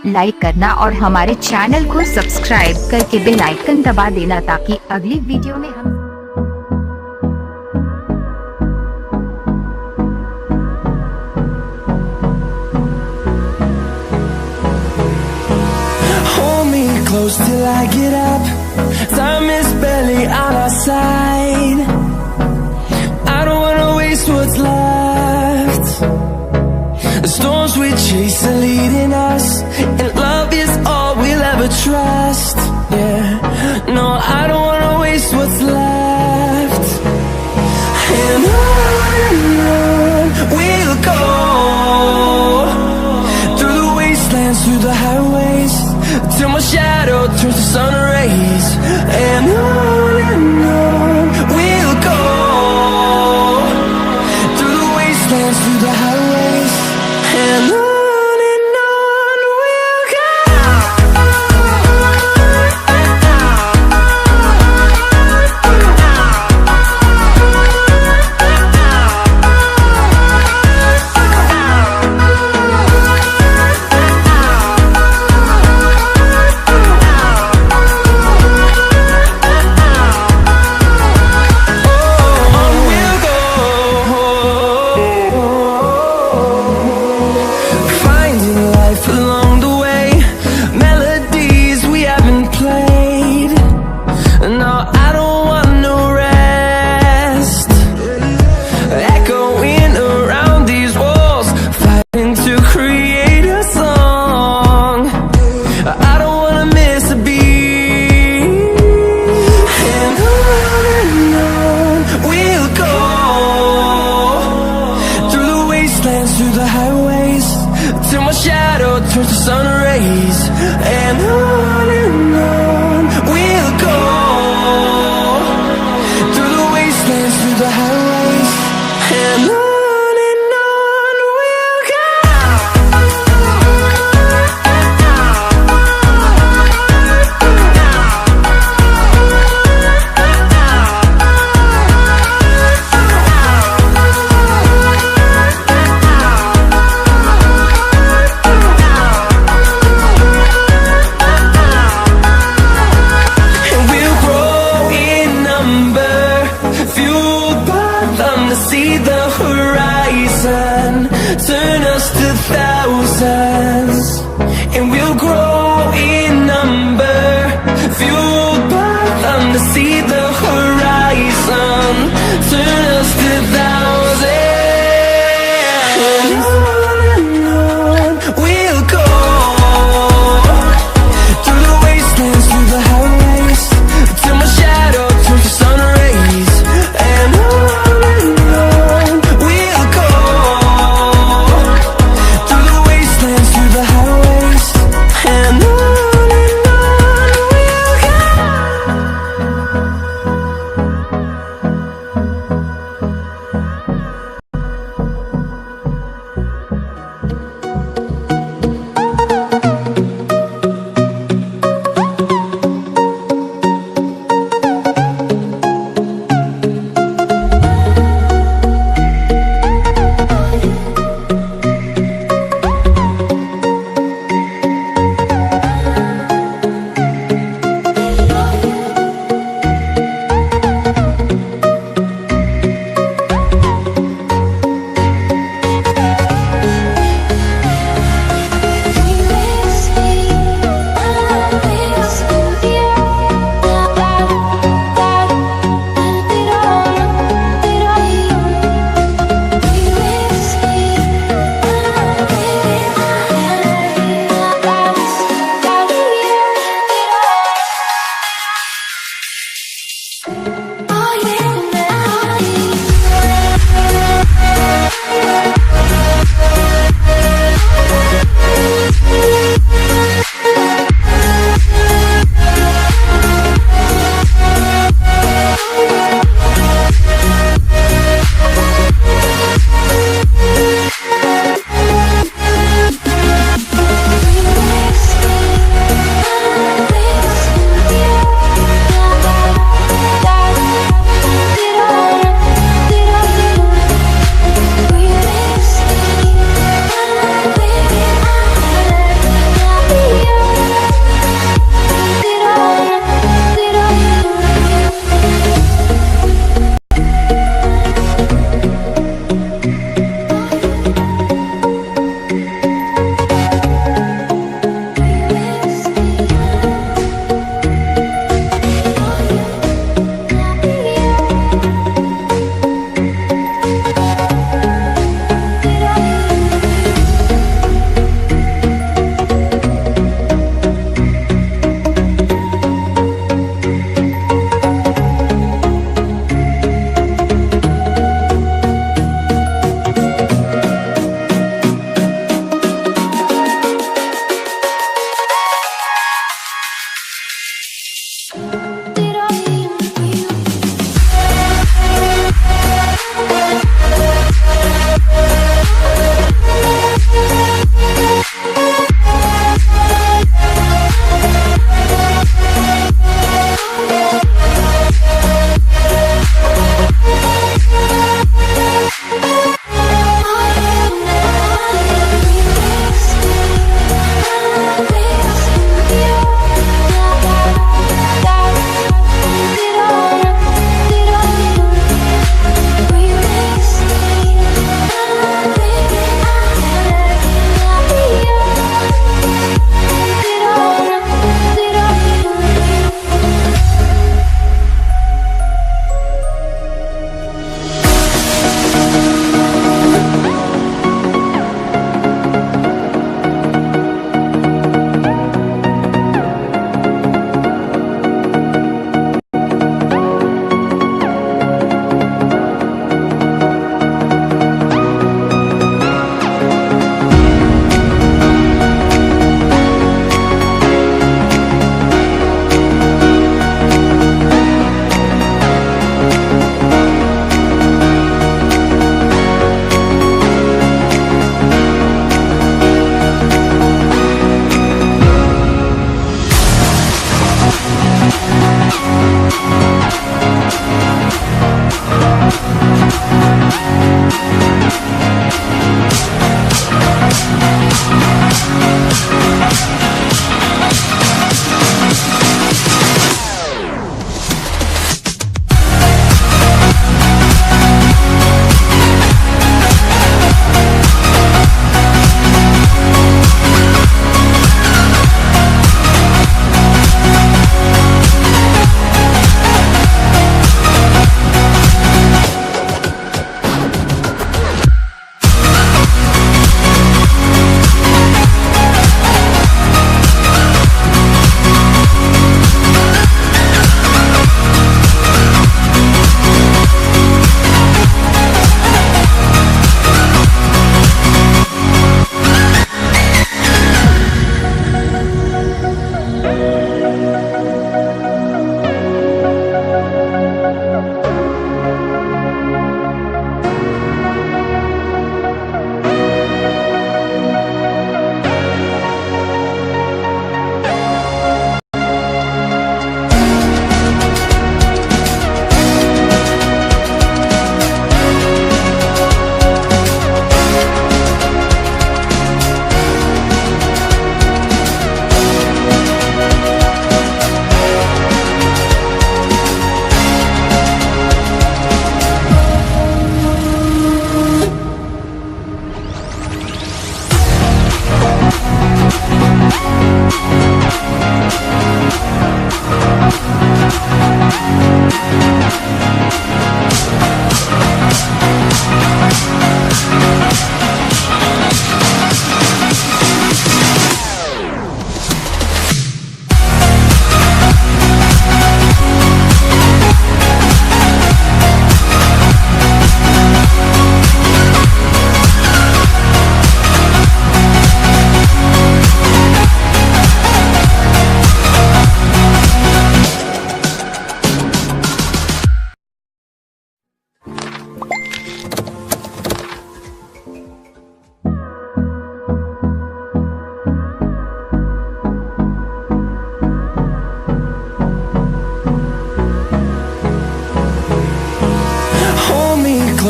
Like करना और हमारे चैनल को सब्सक्राइब करके बेल आइकन दबा देना ताकि अगली वीडियो में हम close till I get up. Time is barely on our side. I don't wanna waste what's left. The storms we chase are leading us, and love is all we'll ever trust. Yeah, no, I don't wanna waste what's left. And on we'll go, through the wastelands, through the highways, till my shadow turns to sun rays. And on we'll go, through the wastelands, through the highways, and on we'll go. Through the highways, till my shadow turns to sun rays. And on we'll go, through the wastelands, through the highways, and on we'll go.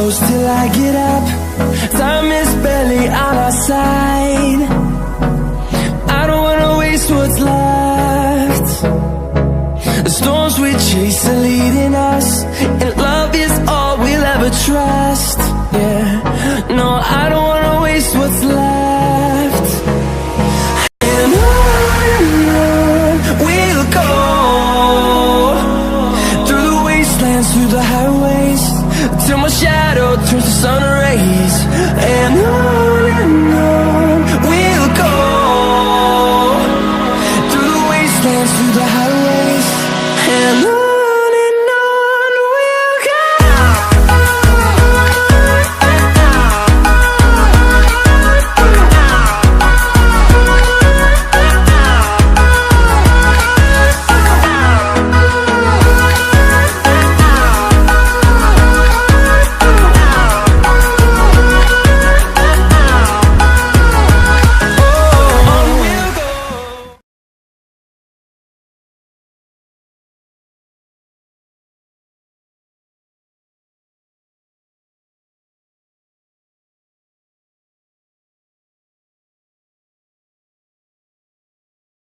close till I get up. Time is barely on our side. I don't wanna waste what's left. The storms we chase are leading us, and love is all we'll ever try.